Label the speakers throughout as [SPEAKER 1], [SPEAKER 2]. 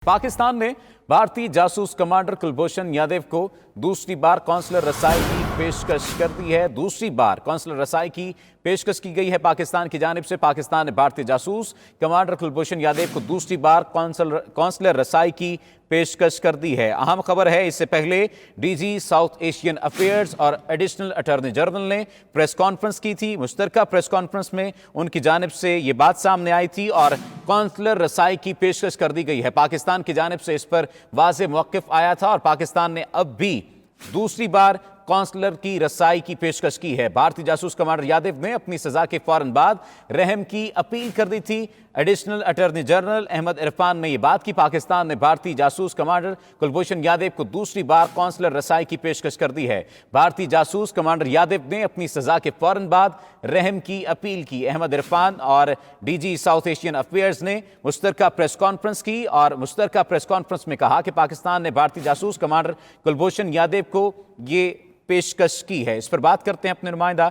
[SPEAKER 1] पाकिस्तान ने भारतीय जासूस कमांडर कुलभूषण यादव को दूसरी बार कौंसलर रसाई की पेशकश कर दी है। दूसरी बार कौंसलर रसाई की पेशकश की गई है पाकिस्तान की जानिब से। पाकिस्तान ने भारतीय जासूस कमांडर कुलभूषण यादव को दूसरी बार कौंसलर रसाई की पेशकश कर दी है। अहम खबर है, इससे पहले डीजी साउथ एशियन अफेयर्स और एडिशनल अटॉर्नी जनरल ने प्रेस कॉन्फ्रेंस की थी। मुश्तरका प्रेस कॉन्फ्रेंस में उनकी जानिब से ये बात सामने आई थी और कौंसलर रसाई की पेशकश कर दी गई है। पाकिस्तान की जानिब से इस पर वाज़ेह मौक़िफ़ आया था और पाकिस्तान ने अब भी दूसरी बार कौंसलर की रसाई की पेशकश की है। भारतीय जासूस कमांडर यादव ने अपनी सजा के फौरन बाद रहम की अपील कर दी थी। Additional attorney general Ahmad Irfan ने यह बात की। पाकिस्तान ने भारतीय जासूस कमांडर कुलभूषण यादव को दूसरी बार कौंसलर रसाई की पेशकश कर दी है। भारतीय जासूस कमांडर यादव ने अपनी सजा के फौरन बाद रहम की अपील की। अहमद इरफान और डीजी साउथ एशियन अफेयर्स ने मुश्तरका प्रेस कॉन्फ्रेंस की और मुश्तरका प्रेस कॉन्फ्रेंस में कहा कि पाकिस्तान ने भारतीय जासूस कमांडर कुलभूषण यादव को ये पेशकश की है। इस पर बात करते हैं अपने नुमाइंदा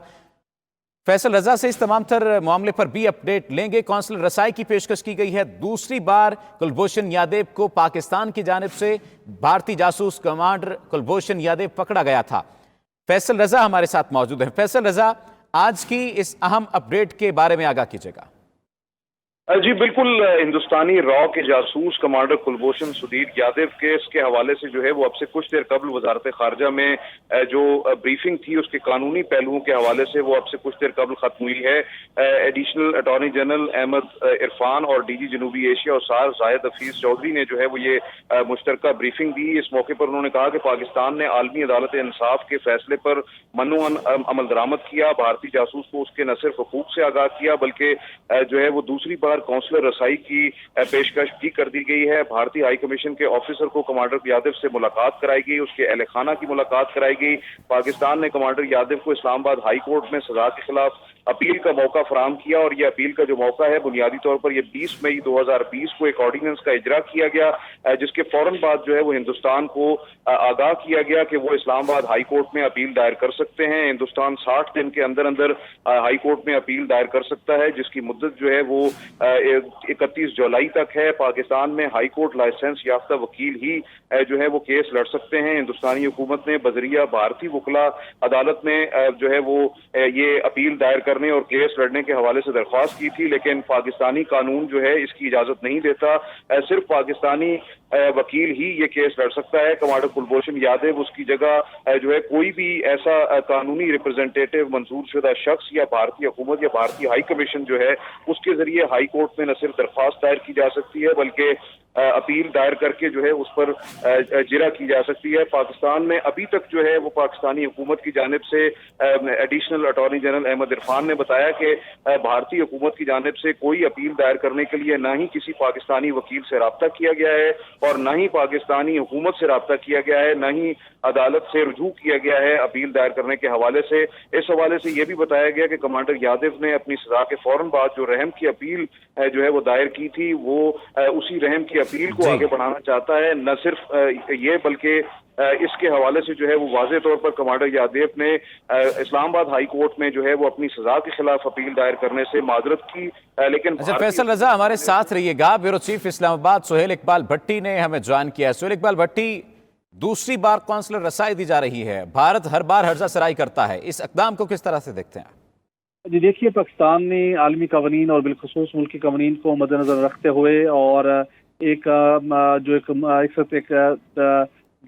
[SPEAKER 1] फैसल रजा से। इस तमाम तर मामले पर भी अपडेट लेंगे। कौंसलर रसाई की पेशकश की गई है। दूसरी बार कुलभूषण यादव को पाकिस्तान की जानिब से भारतीय जासूस कमांडर कुलभूषण यादव पकड़ा गया था। फैसल रजा हमारे साथ मौजूद हैं। फैसल रजा, आज की इस अहम अपडेट के बारे में आगाह कीजिएगा।
[SPEAKER 2] जी बिल्कुल, हिंदुस्तानी रॉ के जासूस कमांडर कुलभूषण सुधीर यादव केस के हवाले से जो है वो अब से कुछ देर कबल वजारत खारजा में जो ब्रीफिंग थी उसके कानूनी पहलुओं के हवाले से वो अब से कुछ देर कबल खत्म हुई है। Additional attorney general Ahmad Irfan और डीजी जनूबी एशिया और सार जायद हफीज चौधरी ने जो है वो ये मुश्तरका ब्रीफिंग दी। इस मौके पर उन्होंने कहा कि पाकिस्तान ने आलमी अदालत इंसाफ के फैसले पर मनो अमल दरामद किया। भारतीय जासूस को उसके न सिर्फ हकूक से आगाह किया बल्कि जो है वो दूसरी बार कौंसलर रसाई की पेशकश भी कर दी गई है। भारतीय हाई कमीशन के ऑफिसर को कमांडर यादव से मुलाकात कराई गई, उसके अहल खाना की मुलाकात कराई गई। पाकिस्तान ने कमांडर यादव को इस्लामाबाद हाई कोर्ट में सजा के खिलाफ अपील का मौका फराहम किया और यह अपील का जो मौका है बुनियादी तौर पर यह 20 मई 2020 को एक ऑर्डिनेंस का इजरा किया गया, जिसके फौरन बाद जो है वो हिंदुस्तान को आगाह किया गया कि वो इस्लामाबाद हाई कोर्ट में अपील दायर कर सकते हैं। हिंदुस्तान 60 दिन के अंदर अंदर हाई कोर्ट में अपील दायर कर सकता है, जिसकी मुद्दत जो है वो 31 जुलाई तक है। पाकिस्तान में हाई कोर्ट लाइसेंस याफ्ता वकील ही जो है वो केस लड़ सकते हैं। हिंदुस्तानी हुकूमत ने बजरिया भारतीय वकला अदालत में जो है वो ये अपील दायर करने और केस लड़ने के हवाले से दरख्वास्त की थी, लेकिन पाकिस्तानी कानून जो है इसकी इजाजत नहीं देता। सिर्फ पाकिस्तानी वकील ही ये केस लड़ सकता है। कमांडर कुलभूषण यादव, उसकी जगह जो है कोई भी ऐसा कानूनी रिप्रेजेंटेटिव मंजूर शुदा शख्स या भारतीय हुकूमत या भारतीय हाई कमीशन जो है उसके जरिए हाई कोर्ट में न सिर्फ दरख्वास्त दायर की जा सकती है बल्कि अपील दायर करके जो है उस पर जिरा की जा सकती है। पाकिस्तान में अभी तक जो है वो पाकिस्तानी हुकूमत की जानिब से additional attorney general Ahmad Irfan ने बताया कि भारतीय हुकूमत की जानिब से कोई अपील दायर करने के लिए ना ही किसी पाकिस्तानी वकील से रब्ता किया गया है और ना ही पाकिस्तानी हुकूमत से रब्ता किया गया है, ना ही अदालत से रुजू किया गया है अपील दायर करने के हवाले से। इस हवाले से यह भी बताया गया कि कमांडर यादव ने अपनी सजा के फौरन बाद जो रहम की अपील जो है वो दायर की थी वो उसी रहम की अपील को आगे बढ़ाना चाहता है। न सिर्फ ये बल्कि इसके हवाले से जो है वो वाज़ेह तौर पर कमांडर यादव ने इस्लामाबाद हाई कोर्ट में जो है वो अपनी सजा के खिलाफ अपील दायर करने से माजरत की। लेकिन
[SPEAKER 1] फैसल रजा हमारे साथ रहिएगा। ब्यूरो चीफ इस्लामाबाद सुहेल इकबाल भट्टी ने हमें ज्वाइन किया। सुहेल इकबाल भट्टी, दूसरी बार कौंसलर रसाई दी जा रही है। भारत हर बार हर्जा सराई करता है, इस इक़दाम को किस तरह से देखते हैं?
[SPEAKER 3] जी देखिए, पाकिस्तान ने आलमी कवानीन और बिलखुसूस मुल्की कवानीन को मद्देनजर रखते हुए और एक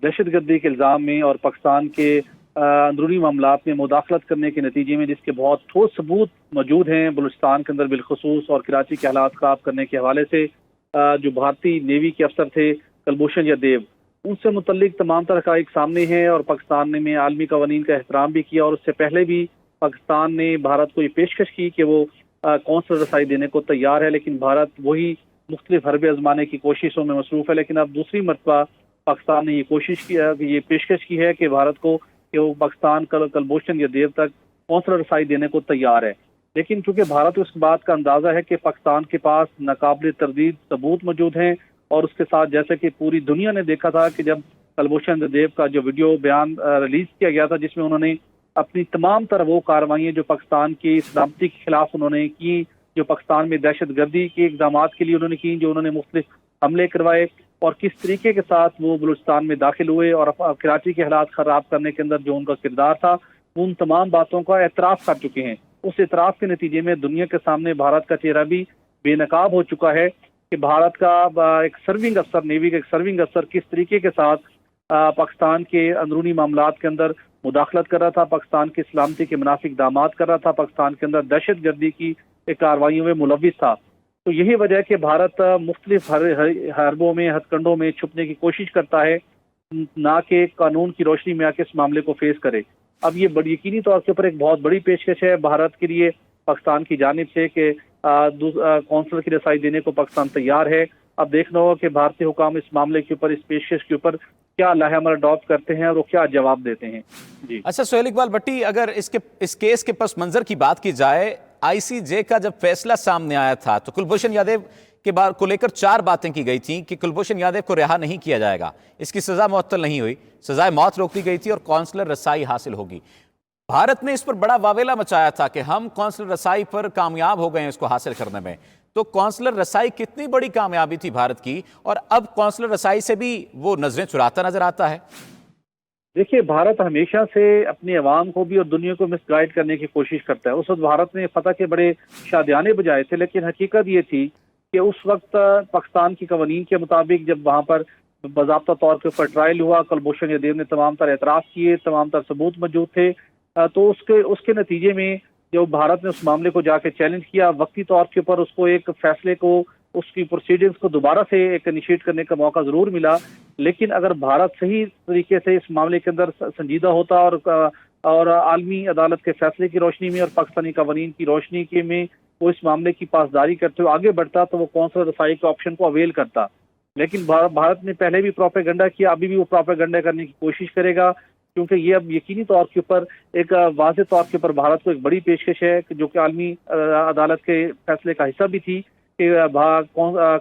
[SPEAKER 3] दहशतगर्दी के इल्ज़ाम में और पाकिस्तान के अंदरूनी मामलात में मुदाखलत करने के नतीजे में जिसके बहुत ठोस सबूत मौजूद हैं बलूचिस्तान के अंदर बिलखुसूस और कराची के हालात ख़राब करने के हवाले से जो भारतीय नेवी के अफसर थे कुलभूषण यादव, उनसे मुतल्लिक तमाम तरह का एक सामने है और पाकिस्तान ने में आलमी कवानीन का एहतराम भी किया और उससे पहले भी पाकिस्तान ने भारत को ये पेशकश की कि वो कौंसलर रसाई देने को तैयार है, लेकिन भारत वही मुख्तलिफ हरबे आजमाने की कोशिशों में मसरूफ़ है। लेकिन अब दूसरी मरतबा पाकिस्तान ने ये कोशिश किया, ये पेशकश की है कि भारत को कि वो पाकिस्तान कुलभूषण यादव तक कौंसलर रसाई देने को तैयार है। लेकिन चूंकि भारत को इस बात का अंदाज़ा है कि पाकिस्तान के पास नाकाबिल तरदीद सबूत मौजूद हैं और उसके साथ जैसे कि पूरी दुनिया ने देखा था कि जब कुलभूषण यादव का जो वीडियो बयान रिलीज किया गया था जिसमें उन्होंने अपनी तमाम तरह वो कार्रवाइयाँ जो पाकिस्तान की सलामती के खिलाफ उन्होंने की, जो पाकिस्तान में दहशत गर्दी के इक़दाम के लिए उन्होंने की, जो उन्होंने मुख्तलिफ हमले करवाए, اور کس طریقے کے ساتھ وہ بلوچستان میں داخل ہوئے اور کراچی کے حالات خراب کرنے کے اندر جو ان کا کردار تھا، ان تمام باتوں کا اعتراف کر چکے ہیں۔ اس اعتراف کے نتیجے میں دنیا کے سامنے بھارت کا چہرہ بھی بے نقاب ہو چکا ہے کہ بھارت کا ایک سرونگ افسر، نیوی کا ایک سرونگ افسر کس طریقے کے ساتھ پاکستان کے اندرونی معاملات کے اندر مداخلت کر رہا تھا، پاکستان کی سلامتی کے منافی اقدامات کر رہا تھا، پاکستان کے اندر دہشت گردی کی کارروائیوں میں ملوث تھا۔ تو یہی وجہ ہے کہ بھارت مختلف حربوں میں، ہتھ کنڈوں میں چھپنے کی کوشش کرتا ہے، نہ کہ قانون کی روشنی میں آ کے اس معاملے کو فیس کرے۔ اب یہ بڑی یقینی طور کے اوپر ایک بہت بڑی پیشکش ہے بھارت کے لیے پاکستان کی جانب سے کہ کونسل کی رسائی دینے کو پاکستان تیار ہے۔ اب دیکھنا ہوگا کہ بھارتی حکام اس معاملے کے اوپر، اس پیشکش کے اوپر کیا لاہ عمل اڈاپٹ کرتے ہیں اور وہ کیا جواب دیتے ہیں۔ جی
[SPEAKER 1] اچھا سہیل اقبال بھٹی، اگر اس کیس کے پس منظر کی بات کی جائے، آئی سی جے کا جب فیصلہ سامنے آیا تھا تو کلبھوشن یادیو کے بار کو لے کر 4 باتیں کی گئی تھیں کہ کلبھوشن یادیو کو رہا نہیں کیا جائے گا، اس کی سزا معطل نہیں ہوئی، سزائے موت روک دی گئی تھی اور کونسلر رسائی حاصل ہوگی۔ بھارت نے اس پر بڑا واویلا مچایا تھا کہ ہم کونسلر رسائی پر کامیاب ہو گئے ہیں اس کو حاصل کرنے میں۔ تو کونسلر رسائی کتنی بڑی کامیابی تھی بھارت کی، اور اب کونسلر رسائی سے بھی وہ نظریں چراتا نظر آتا ہے؟
[SPEAKER 3] دیکھیے، بھارت ہمیشہ سے اپنی عوام کو بھی اور دنیا کو مس گائیڈ کرنے کی کوشش کرتا ہے۔ اس وقت بھارت نے فتح کے بڑے شادیانے بجائے تھے، لیکن حقیقت یہ تھی کہ اس وقت پاکستان کی قوانین کے مطابق جب وہاں پر باضابطہ طور کے اوپر ٹرائل ہوا، کلبھوشن یادیو نے تمام تر اعتراف کیے، تمام تر ثبوت موجود تھے، تو اس کے نتیجے میں جو بھارت نے اس معاملے کو جا کے چیلنج کیا، وقتی طور کے اوپر اس کو ایک فیصلے کو، اس کی پروسیڈنگز کو دوبارہ سے ایک انیشیٹ کرنے کا موقع ضرور ملا۔ لیکن اگر بھارت صحیح طریقے سے اس معاملے کے اندر سنجیدہ ہوتا اور عالمی عدالت کے فیصلے کی روشنی میں اور پاکستانی قوانین کی روشنی کے میں وہ اس معاملے کی پاسداری کرتے ہوئے آگے بڑھتا تو وہ کونسلر رسائی کے آپشن کو اویل کرتا۔ لیکن بھارت نے پہلے بھی پروپیگنڈا کیا، ابھی بھی وہ پروپیگنڈا کرنے کی کوشش کرے گا، کیونکہ یہ اب یقینی طور کے اوپر ایک واضح طور کے اوپر بھارت کو ایک بڑی پیشکش ہے جو کہ عالمی عدالت کے فیصلے کا حصہ بھی تھی کہ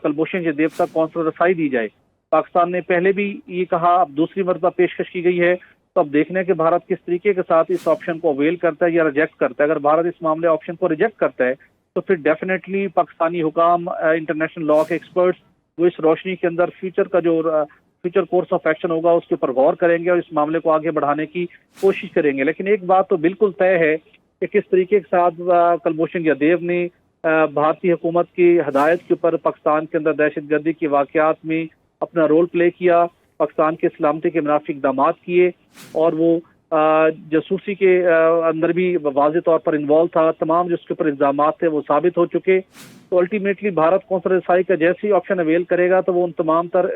[SPEAKER 3] کلبھوشن یادیو تک کونسلر رسائی دی جائے۔ پاکستان نے پہلے بھی یہ کہا، اب دوسری مرتبہ پیشکش کی گئی ہے، تو اب دیکھنے کہ بھارت کس طریقے کے ساتھ اس آپشن کو اویل کرتا ہے یا ریجیکٹ کرتا ہے۔ اگر بھارت اس معاملے آپشن کو ریجیکٹ کرتا ہے تو پھر ڈیفینیٹلی پاکستانی حکام، انٹرنیشنل لا کے ایکسپرٹس، وہ اس روشنی کے اندر فیوچر کورس آف ایکشن ہوگا اس کے اوپر غور کریں گے اور اس معاملے کو آگے بڑھانے کی کوشش کریں گے۔ لیکن ایک بات تو بالکل طے ہے کہ کس طریقے کے ساتھ کلبھوشن یادیو نے بھارتی حکومت کی ہدایت کے اوپر پاکستان کے اندر دہشت گردی کے واقعات میں اپنا رول پلے کیا، پاکستان کے سلامتی کے منافی اقدامات کیے، اور وہ جاسوسی کے اندر بھی واضح طور پر انوالو تھا۔ تمام جو اس کے اوپر الزامات تھے وہ ثابت ہو چکے۔ تو الٹیمیٹلی بھارت کونسلر رسائی کا جیسے ہی آپشن اویل کرے گا تو وہ ان تمام تر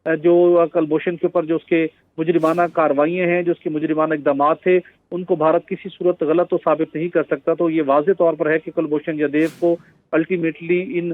[SPEAKER 3] جو کلبھوشن کے اوپر جو اس کے مجرمانہ کارروائیاں ہیں، جو اس کے مجرمانہ اقدامات تھے، ان کو بھارت کسی صورت غلط تو ثابت نہیں کر سکتا۔ تو یہ واضح طور پر ہے کہ کلبھوشن یادیو کو الٹیمیٹلی ان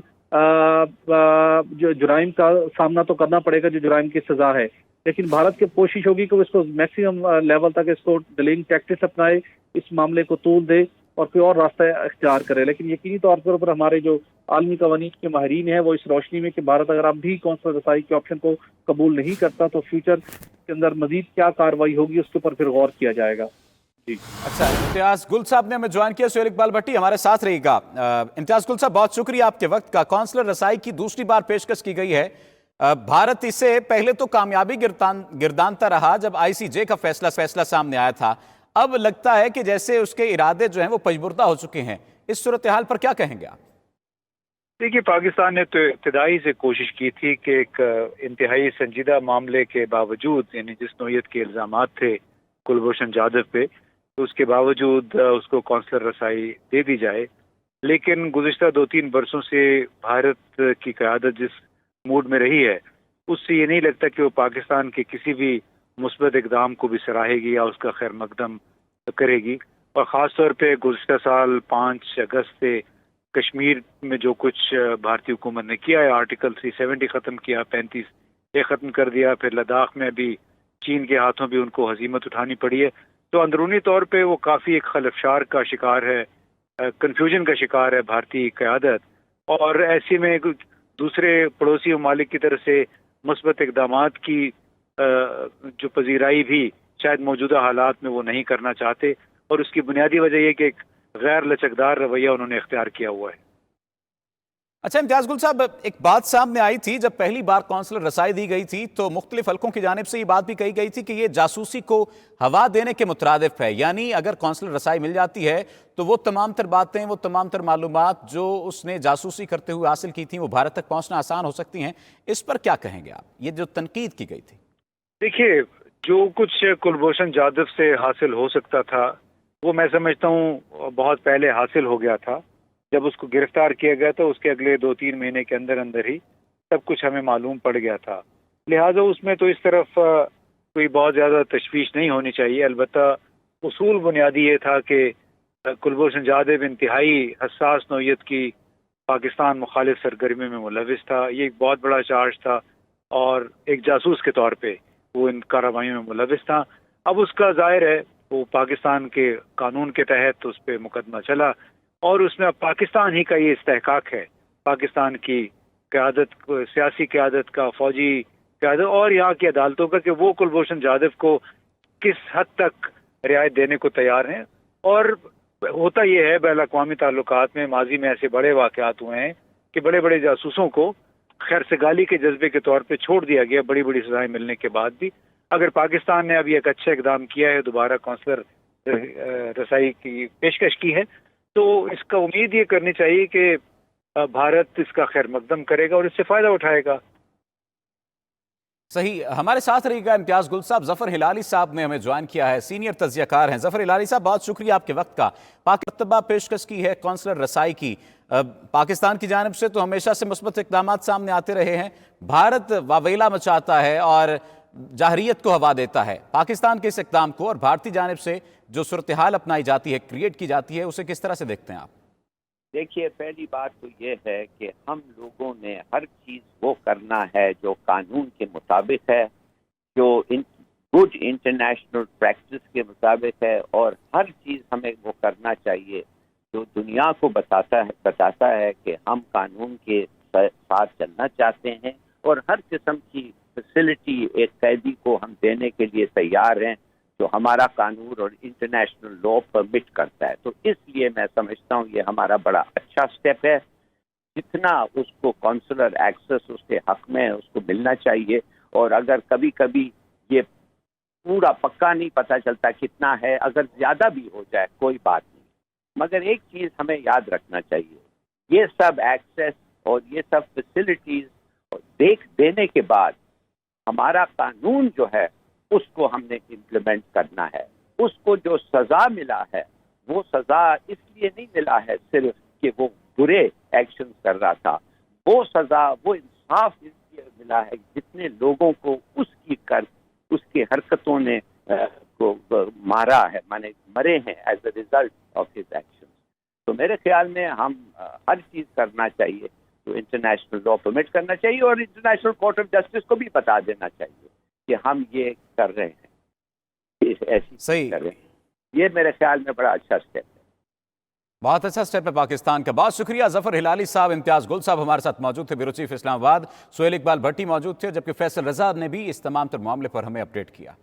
[SPEAKER 3] جو جرائم کا سامنا تو کرنا پڑے گا، جو جرائم کی سزا ہے۔ لیکن بھارت کی کوشش ہوگی کہ وہ اس کو میکسیمم لیول تک اس کو ڈیلنگ ٹیکٹکس اپنائے، اس معاملے کو طول دے اور کوئی اور راستہ اختیار کرے۔ لیکن یقینی طور پر ہمارے جو عالمی قوانین کے ماہرین ہیں وہ اس روشنی میں کہ بھارت اگر اب بھی کونسلر رسائی کے آپشن کو قبول نہیں کرتا تو فیوچر کے اندر مزید کیا کارروائی ہوگی اس کے اوپر پھر غور کیا جائے گا۔ جی
[SPEAKER 1] اچھا، امتیاز گل صاحب نے ہمیں جوائن کیا، سہیل اقبال بھٹی ہمارے ساتھ رہے گا۔ امتیاز گل صاحب، بہت شکریہ آپ کے وقت کا۔ کونسلر رسائی کی دوسری بار پیشکش کی گئی ہے۔ بھارت اس سے پہلے تو کامیابی گردانتا رہا جب آئی سی جے کا فیصلہ سامنے آیا تھا، اب لگتا ہے کہ جیسے اس کے ارادے جو ہیں وہ پجبردہ ہو چکے ہیں۔ اس صورتحال پر کیا کہیں گے آپ؟
[SPEAKER 4] دیکھیے، پاکستان نے تو ابتدائی سے کوشش کی تھی کہ ایک انتہائی سنجیدہ معاملے کے باوجود، یعنی جس نوعیت کے الزامات تھے کلبھوشن یادیو پہ، تو اس کے باوجود اس کو کونسلر رسائی دے دی جائے۔ لیکن گزشتہ 2-3 برسوں سے بھارت کی قیادت جس موڈ میں رہی ہے، اس سے یہ نہیں لگتا کہ وہ پاکستان کے کسی بھی مثبت اقدام کو بھی سراہے گی یا اس کا خیر مقدم کرے گی۔ اور خاص طور پہ گزشتہ سال 5 اگست سے کشمیر میں جو کچھ بھارتی حکومت نے کیا ہے، آرٹیکل 370 ختم کیا، 35A ختم کر دیا، پھر لداخ میں بھی چین کے ہاتھوں بھی ان کو ہزیمت اٹھانی پڑی ہے، تو اندرونی طور پہ وہ کافی ایک خلفشار کا شکار ہے، کنفیوژن کا شکار ہے بھارتی قیادت۔ اور ایسے میں دوسرے پڑوسی ممالک کی طرف سے مثبت اقدامات کی جو پذیرائی بھی شاید موجودہ حالات میں وہ نہیں کرنا چاہتے، اور اس کی بنیادی وجہ یہ کہ ایک غیر لچکدار رویہ انہوں نے اختیار کیا ہوا ہے۔
[SPEAKER 1] अच्छा इम्तियाज गुल साहब, एक बात सामने आई थी जब पहली बार कौंसलर रसाई दी गई थी तो मुख्तलिफ हलकों की जानिब से ये बात भी कही गई थी कि ये जासूसी को हवा देने के मुतरादिफ है, यानी अगर कौंसलर रसाई मिल जाती है तो वो तमाम तर बातें, वो तमाम तर मालूमात जो उसने जासूसी करते हुए हासिल की थी वो भारत तक पहुंचना आसान हो सकती हैं। इस पर क्या कहेंगे आप, ये जो तनकीद की गई थी?
[SPEAKER 4] देखिए, जो कुछ कुलभूषण जाधव से हासिल हो सकता था वो मैं समझता हूँ बहुत पहले हासिल हो गया था। जब उसको गिरफ्तार किया गया तो उसके अगले 2-3 महीने के अंदर अंदर ही सब कुछ हमें मालूम पड़ गया था। लिहाजा उसमें तो इस तरफ कोई बहुत ज़्यादा तशवीश नहीं होनी चाहिए। अलबत्ता उसूल बुनियादी ये था कि कुलभूषण जाधव इंतहाई हसास नौयत की पाकिस्तान मुखालिफ सरगर्मी में मुलविस था। ये एक बहुत बड़ा चार्ज था और एक जासूस के तौर पे वो इन कार्रवाइयों में मुलविस था। अब उसका ज़ाहिर है वो पाकिस्तान के कानून के तहत उस पर मुकदमा चला और उसमें अब पाकिस्तान ही का ये इस्तेहकाक है, पाकिस्तान की क़यादत, सियासी क़यादत का, फौजी क़यादत और यहाँ की अदालतों का, कि वो कुलभूषण जाधव को किस हद तक रियायत देने को तैयार हैं। और होता ये है बैन अक़वामी ताल्लुकात में माजी में ऐसे बड़े वाक़यात हुए हैं कि बड़े बड़े जासूसों को खैर सगाली के जज्बे के तौर पे छोड़ दिया गया बड़ी बड़ी सजाएं मिलने के बाद भी। अगर पाकिस्तान ने अभी एक अच्छा इकदाम किया है, दोबारा कौंसलर रसाई की पेशकश की है, तो इसका उम्मीद ये करनी चाहिए कि भारत इसका खैर मकदम करेगा और इससे फ़ायदा उठाएगा।
[SPEAKER 1] सही, हमारे साथ रहिएगा इम्तियाज गुल साहब। जफर हिलाली साहब ने हमें ज्वाइन किया है, सीनियर तज्ज़ियाकार हैं। जफर हिलाली साहब, बहुत शुक्रिया आपके वक्त का। पाकिस्तान पेशकश की है कौंसलर रसाई की, पाकिस्तान की जानिब से तो हमेशा से मुस्बत इक़दामात सामने आते रहे हैं। भारत वावेला मचाता है और जाहरियत को हवा देता है पाकिस्तान के इस इक़दाम को, और भारतीय जानिब से जो सूरत हाल अपनाई जाती है, क्रिएट की जाती है, उसे किस तरह से देखते हैं आप?
[SPEAKER 5] देखिए, पहली बात तो ये है कि हम लोगों ने हर चीज़ वो करना है जो कानून के मुताबिक है, जो गुड इंटरनेशनल प्रैक्टिस के मुताबिक है, और हर चीज़ हमें वो करना चाहिए जो दुनिया को बताता है कि हम कानून के साथ चलना चाहते हैं और हर किस्म की फैसिलिटी एक कैदी को हम देने के लिए तैयार हैं जो हमारा कानून और इंटरनेशनल लॉ परमिट करता है। तो इसलिए मैं समझता हूँ ये हमारा बड़ा अच्छा स्टेप है। जितना उसको कौंसलर एक्सेस उसके हक में है उसको मिलना चाहिए, और अगर कभी कभी ये पूरा पक्का नहीं पता चलता कितना है, अगर ज़्यादा भी हो जाए कोई बात नहीं, मगर एक चीज़ हमें याद रखना चाहिए, ये सब एक्सेस और ये सब फैसिलिटीज़ देने के बाद हमारा कानून जो है उसको हमने इम्प्लीमेंट करना है। उसको जो सज़ा मिला है वो सज़ा इसलिए नहीं मिला है सिर्फ कि वो बुरे एक्शन कर रहा था, वो सज़ा, वो इंसाफ इसलिए मिला है जितने लोगों को उसकी हरकतों ने को मारा है, माने मरे हैं as a result of his action. तो मेरे ख्याल में हम हर चीज़ करना चाहिए तो इंटरनेशनल लॉ परमिट करना चाहिए, और इंटरनेशनल कोर्ट ऑफ जस्टिस को भी बता देना चाहिए कि हम ये कर रहे हैं, ऐसी
[SPEAKER 1] सही
[SPEAKER 5] कर रहे हैं। ये मेरे ख्याल में बड़ा अच्छा स्टेप है,
[SPEAKER 1] बहुत अच्छा स्टेप है पाकिस्तान का। बहुत शुक्रिया जफर हिलाली साहब। इम्तियाज गुल साहब हमारे साथ मौजूद थे, ब्यूरो चीफ इस्लामाबाद। सुहेल इकबाल भट्टी मौजूद थे, जबकि फैसल रजा ने भी इस तमाम तर मामले पर हमें अपडेट किया।